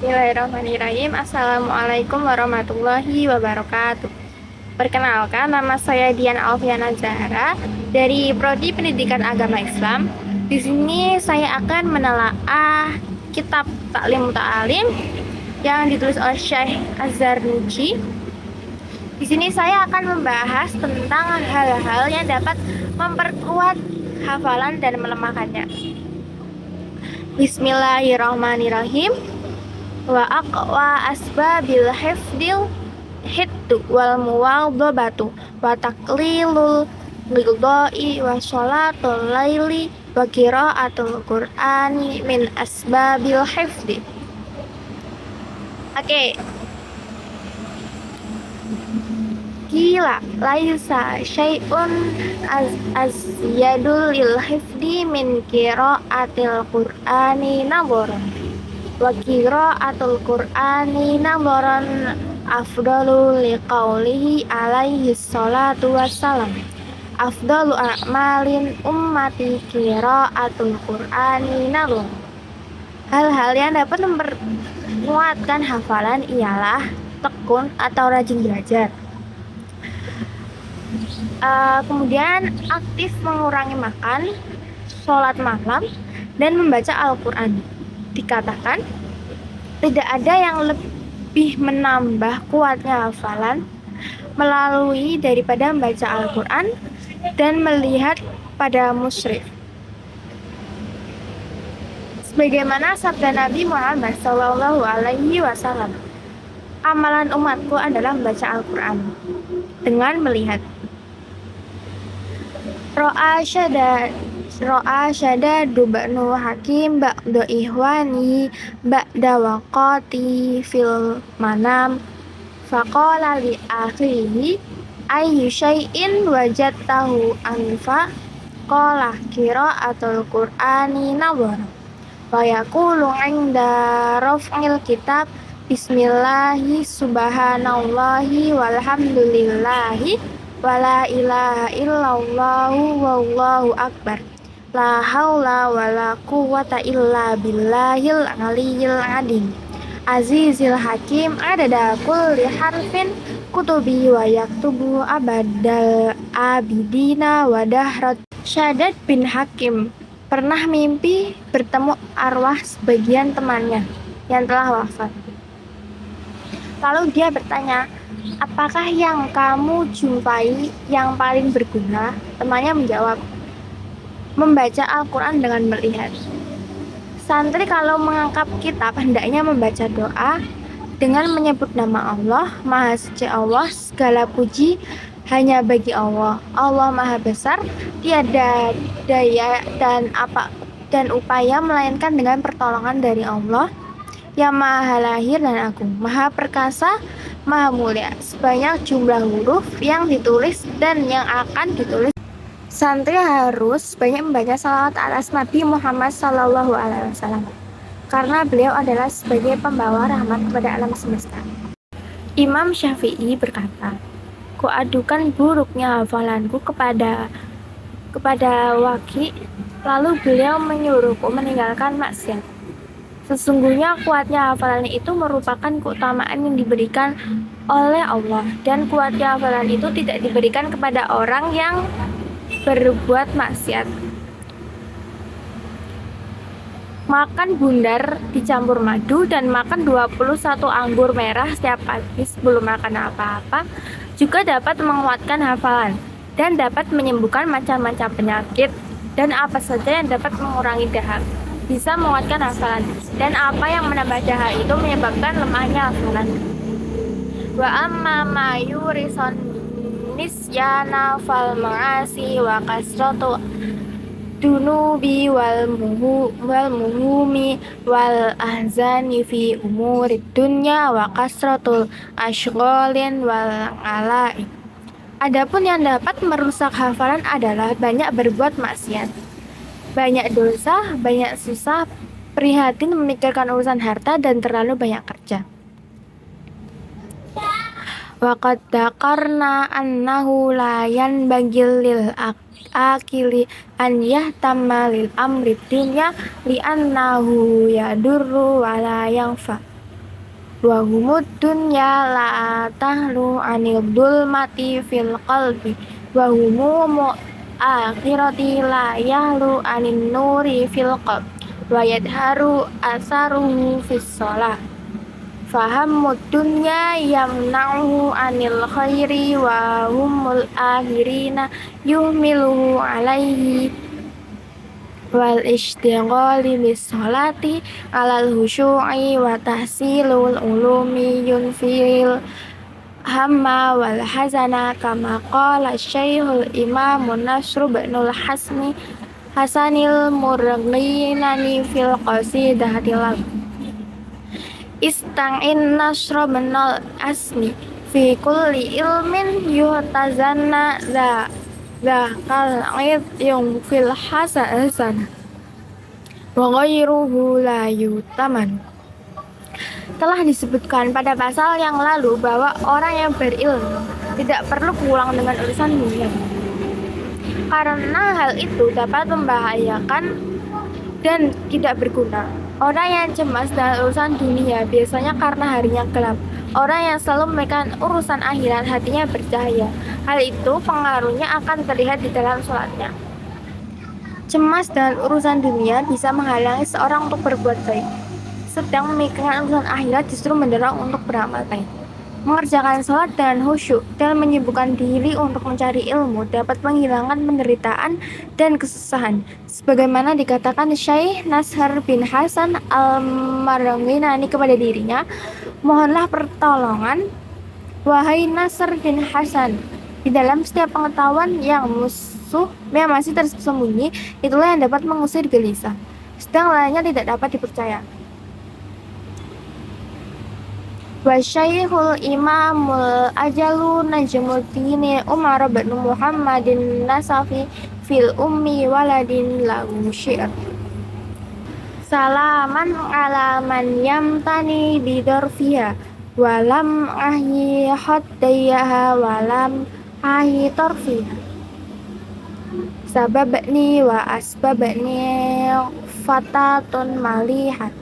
Bismillahirrahmanirrahim. Assalamualaikum warahmatullahi wabarakatuh. Perkenalkan, nama saya Dian Alfiana Zahra dari Prodi Pendidikan Agama Islam. Di sini saya akan menelaah kitab Ta'lim Muta'alim yang ditulis oleh Syekh Azhar Nuji. Di sini saya akan membahas tentang hal-hal yang dapat memperkuat hafalan dan melemahkannya. Bismillahirrahmanirrahim. Wa aqwa asbabil hifdil hiddu wal muwadhabatu wa taqlilul ghidai wa sholatul laili wa qiraatul qur'ani min asbabil hifdi. Oke. Gila laisa syai'un azyadul lil hifdi min qiraatil qur'ani nabaran wa qiraatul qur'ani nabaran afdalu liqaulihi alaihi salatu wassalam afdalu a'malin ummati qiraatul qur'ani nabaran. Hal-hal yang dapat memperkuatkan hafalan ialah tekun atau rajin belajar, kemudian aktif mengurangi makan, sholat malam, dan membaca Al-Quran. Dikatakan tidak ada yang lebih menambah kuatnya hafalan melalui daripada membaca Al-Quran dan melihat pada musyrik. Sebagaimana sabda Nabi Muhammad SAW, amalan umatku adalah membaca Al-Quran dengan melihat. Ro'a syadadu ba'nu hakim ba'da ihwani ba'da waqati fil manam faqala li akhihi ayyu syai'in wajadtahu anfa qala qiraatul qur'ani nawara wa yaqulu 'inda raf'il kitab bismillahi subhanallahi walhamdulillahi wala ilaha illallahu wallahu akbar la haula wala quwwata illa billahil aliyyil azim azizil hakim adada kulli harfin kutubi wa yaktubu abadal abidina wa dahrat. Syadad bin Hakim pernah mimpi bertemu arwah sebagian temannya yang telah wafat. Lalu dia bertanya, apakah yang kamu jumpai yang paling berguna? Temannya menjawab, membaca Al-Quran dengan melihat. Santri kalau mengangkat kitab hendaknya membaca doa dengan menyebut nama Allah, Maha Suci Allah, segala puji hanya bagi Allah. Allah Maha Besar, tiada daya dan upaya melainkan dengan pertolongan dari Allah yang Maha Lahir dan Agung, Maha Perkasa, Maha Mulia, sebanyak jumlah huruf yang ditulis dan yang akan ditulis. Santri harus banyak membaca salawat atas Nabi Muhammad SAW karena beliau adalah sebagai pembawa rahmat kepada alam semesta. Imam Syafi'i berkata, kuadukan buruknya hafalanku kepada Waki, lalu beliau menyuruhku meninggalkan maksiat. Sesungguhnya kuatnya hafalan itu merupakan keutamaan yang diberikan oleh Allah, dan kuatnya hafalan itu tidak diberikan kepada orang yang berbuat maksiat. Makan bundar dicampur madu dan makan 21 anggur merah setiap pagi sebelum makan apa-apa juga dapat menguatkan hafalan dan dapat menyembuhkan macam-macam penyakit, dan apa saja yang dapat mengurangi dahak bisa menguatkan hafalan, dan apa yang menambah dahak itu menyebabkan lemahnya hafalan. Wa amma ma yurison nisyana fal ma'asi wa kasratu dunubi wal muhumi wal ahzani fi umurid dunya wa kasratul ashghalin wal alai. Adapun yang dapat merusak hafalan adalah banyak berbuat maksiat, banyak dosa, banyak susah, prihatin memikirkan urusan harta, dan terlalu banyak kerja. Wa qad dzakarna annahu la yanbaghi lil akili an yahtamma lil amri dunya li annahu yadurru wa la yanfa. wa humud dunya la tahlu anil dulmati fil qalbi wa humu akhirati la yahlu anin nuri fil qalb wa yadharu asaruhu fis shalah fahammud dunya yamna'uhu anil khairi wa humul akhirina yuhmiluhu alaihi wal ishtighali bis sholati alal husyu'i wa tahsilul ulumi yunfil hamma wal hazana kama qala syekhul imam Nasr bin Hasmi Hasanil Murghinani fil qasidatil Istangin Nasr bin Asmi fi kulli ilmin yuhtazanna kal yung fil hasan wa ghairuhu la yutaman. Telah disebutkan pada pasal yang lalu bahwa orang yang berilmu tidak perlu pulang dengan urusan dunia, karena hal itu dapat membahayakan dan tidak berguna. Orang yang cemas dengan urusan dunia biasanya karena harinya gelap. Orang yang selalu memikirkan urusan akhirat hatinya bercahaya. Hal itu pengaruhnya akan terlihat di dalam sholatnya. Cemas dengan urusan dunia bisa menghalangi seorang untuk berbuat baik, sedang memikirkan urusan akhirat justru mendorong untuk beramal baik. Mengerjakan sholat dengan khusyuk dan menyibukkan diri untuk mencari ilmu dapat menghilangkan penderitaan dan kesusahan. Sebagaimana dikatakan Syekh Nasr bin Hasan al-Marghinani kepada dirinya, mohonlah pertolongan, wahai Nasr bin Hasan, di dalam setiap pengetahuan yang masih tersembunyi, itulah yang dapat mengusir gelisah, sedang lainnya tidak dapat dipercaya. Wa Syekhul Imamul Ajalu Najmuddin Umar bin Muhammadin Nasafi fil ummi waladin lahu syi'r. Salaman ala man yamtani bidorfiha walam ahyi haddayaha walam ahyi torfiha sababni wa asbabni fatatun malihat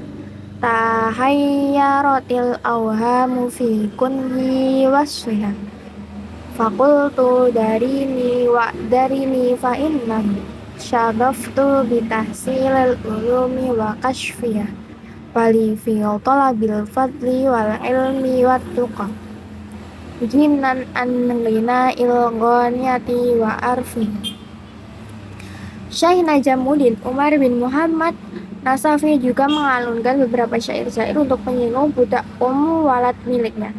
tahayyaratil awhamu fi kunhi wasfiha faqultu darini fa innahu syagaftu bitahsilil ulumi wa kashfiha wali fi talabil fadli wal ilmi wat tuqa jinan an lina ilghaniyati wa arfi. Syekh Najmuddin Umar bin Muhammad Nasafi juga mengalunkan beberapa syair-syair untuk menyinggung budak walad miliknya.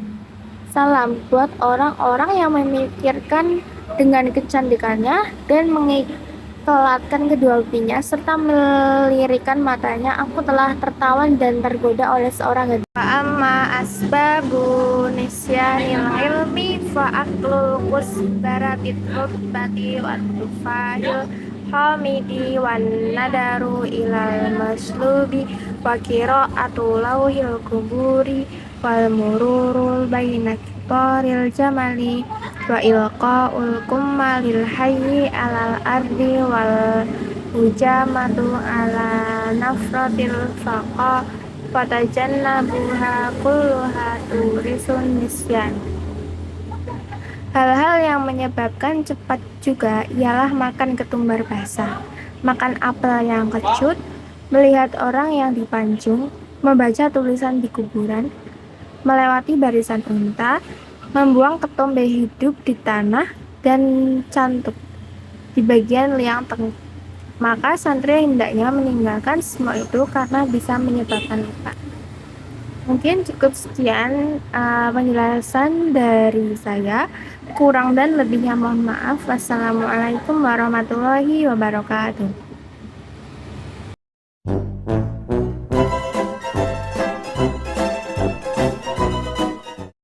Salam buat orang-orang yang memikirkan dengan kecantikannya dan mengiklatkan kedua pipinya serta melirikan matanya. Aku telah tertawan dan tergoda oleh seorang gadis. Amma asbabu nisyanil ilmi fa aklul kusbaratit rutbati wa tufahil hamidi wan nadaru ilal maslubi wa qira'atu lauhil kuburi wal mururul baina kitaril jamali wa ilqaul kummalil hayyi alal ardi wal hujamatu ala nafratil faqa fatajannabuha kulluha turisun nisyan. Hal-hal yang menyebabkan cepat juga ialah makan ketumbar basah, makan apel yang kecut, melihat orang yang dipancung, membaca tulisan di kuburan, melewati barisan unta, membuang ketombe hidup di tanah, dan cantuk di bagian liang tengah. Maka santri hendaknya meninggalkan semua itu karena bisa menyebabkan lupa. Mungkin cukup sekian penjelasan dari saya. Kurang dan lebihnya mohon maaf. Wassalamualaikum warahmatullahi wabarakatuh.